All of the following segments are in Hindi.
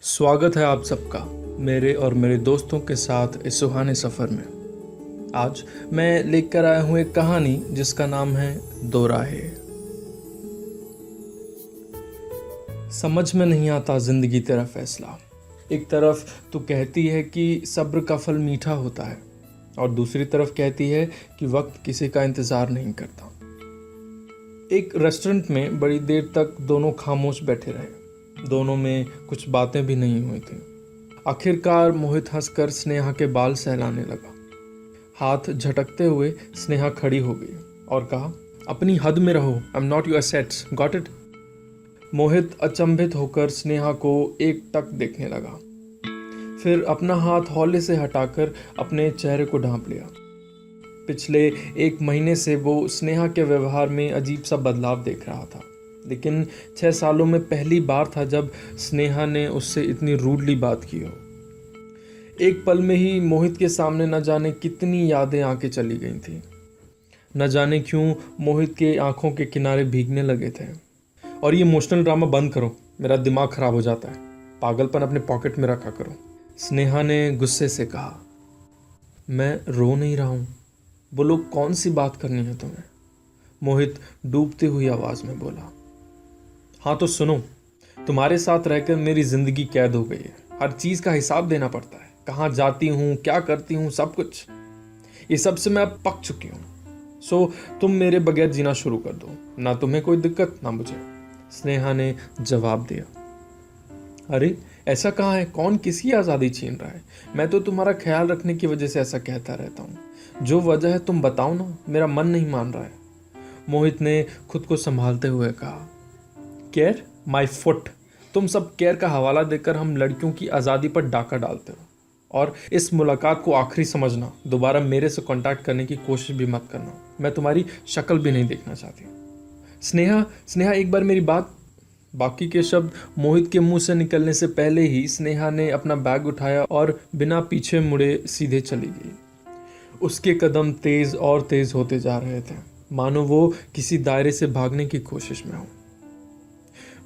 स्वागत है आप सबका मेरे और मेरे दोस्तों के साथ इस सुहाने सफ़र में। आज मैं लेकर आया हूँ एक कहानी जिसका नाम है दो राहें। समझ में नहीं आता जिंदगी तेरा फैसला। एक तरफ तू कहती है कि सब्र का फल मीठा होता है और दूसरी तरफ कहती है कि वक्त किसी का इंतज़ार नहीं करता। एक रेस्टोरेंट में बड़ी देर तक दोनों खामोश बैठे रहे। दोनों में कुछ बातें भी नहीं हुई थी। आखिरकार मोहित हंसकर स्नेहा के बाल सहलाने लगा। हाथ झटकते हुए स्नेहा खड़ी हो गई और कहा, अपनी हद में रहो, I am not your sets, got it. Mohit अचंभित होकर स्नेहा को एक टक देखने लगा, फिर अपना हाथ हौले से हटाकर अपने चेहरे को ढांप लिया। पिछले एक महीने से वो स्नेहा के व्यवहार में अजीब सा बदलाव देख रहा था, लेकिन 6 सालों में पहली बार था जब स्नेहा ने उससे इतनी रूडली बात की हो। एक पल में ही मोहित के सामने न जाने कितनी यादें आके चली गई थी। न जाने क्यों मोहित के आंखों के किनारे भीगने लगे थे। और ये इमोशनल ड्रामा बंद करो, मेरा दिमाग खराब हो जाता है। पागलपन अपने पॉकेट में रखा करो। स्नेहा ने गुस्से से कहा, मैं रो नहीं रहा हूँ, बोलो कौन सी बात करनी है तुम्हें। मोहित डूबती हुई आवाज में बोला, हाँ तो सुनो, तुम्हारे साथ रहकर मेरी जिंदगी कैद हो गई है। हर चीज का हिसाब देना पड़ता है, कहाँ जाती हूँ, क्या करती हूँ, सब कुछ। ये सब से मैं अब पक चुकी हूँ। सो तुम मेरे बगैर जीना शुरू कर दो, ना तुम्हें कोई दिक्कत ना मुझे। स्नेहा ने जवाब दिया, अरे ऐसा कहाँ है, कौन किसकी आज़ादी छीन रहा है। मैं तो तुम्हारा ख्याल रखने की वजह से ऐसा कहता रहता हूँ। जो वजह है तुम बताओ ना, मेरा मन नहीं मान रहा है। मोहित ने खुद को संभालते हुए कहा, केयर माई फुट। तुम सब केयर का हवाला देकर हम लड़कियों की आज़ादी पर डाका डालते हो। और इस मुलाकात को आखिरी समझना, दोबारा मेरे से कांटेक्ट करने की कोशिश भी मत करना। मैं तुम्हारी शक्ल भी नहीं देखना चाहती। स्नेहा एक बार मेरी बात। बाकी के शब्द मोहित के मुंह से निकलने से पहले ही स्नेहा ने अपना बैग उठाया और बिना पीछे मुड़े सीधे चली गई। उसके कदम तेज और तेज होते जा रहे थे, मानो वो किसी दायरे से भागने की कोशिश में हो।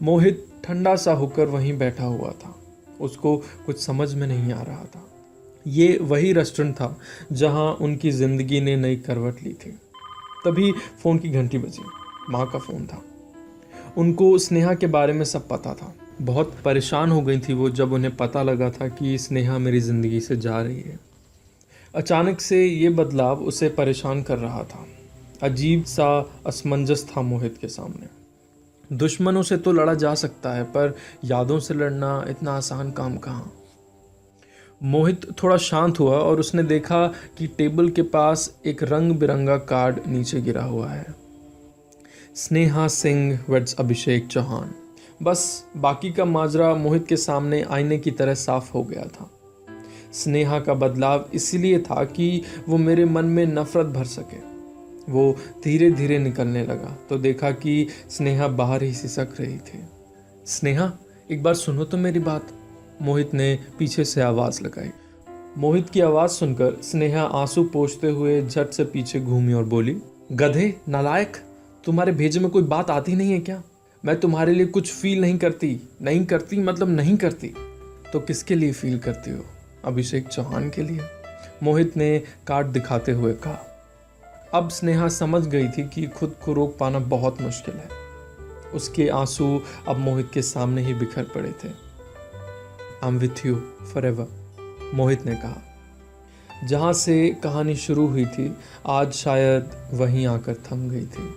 मोहित ठंडा सा होकर वहीं बैठा हुआ था। उसको कुछ समझ में नहीं आ रहा था। ये वही रेस्टोरेंट था जहां उनकी जिंदगी ने नई करवट ली थी। तभी फोन की घंटी बजी। माँ का फोन था। उनको स्नेहा के बारे में सब पता था। बहुत परेशान हो गई थी वो जब उन्हें पता लगा था कि स्नेहा मेरी जिंदगी से जा रही है। अचानक से ये बदलाव उसे परेशान कर रहा था। अजीब सा असमंजस था मोहित के सामने। दुश्मनों से तो लड़ा जा सकता है, पर यादों से लड़ना इतना आसान काम कहाँ। मोहित थोड़ा शांत हुआ और उसने देखा कि टेबल के पास एक रंग बिरंगा कार्ड नीचे गिरा हुआ है। स्नेहा सिंह वेड्स अभिषेक चौहान। बस बाकी का माजरा मोहित के सामने आईने की तरह साफ हो गया था। स्नेहा का बदलाव इसलिए था कि वो मेरे मन में नफरत भर सके। वो धीरे धीरे निकलने लगा तो देखा कि स्नेहा बाहर ही सिसक रही थी। स्नेहा, एक बार सुनो तो मेरी बात। मोहित ने पीछे से आवाज लगाई। मोहित की आवाज सुनकर स्नेहा आंसू पोंछते हुए झट से पीछे घूमी और बोली, गधे, नालायक, तुम्हारे भेजे में कोई बात आती नहीं है क्या? मैं तुम्हारे लिए कुछ फील नहीं करती मतलब नहीं करती। तो किसके लिए फील करती हो? अभिषेक चौहान के लिए, मोहित ने कार्ड दिखाते हुए कहा। अब स्नेहा समझ गई थी कि खुद को रोक पाना बहुत मुश्किल है। उसके आंसू अब मोहित के सामने ही बिखर पड़े थे। I am with you forever, Mohit ने कहा। जहां से कहानी शुरू हुई थी आज शायद वहीं आकर थम गई थी।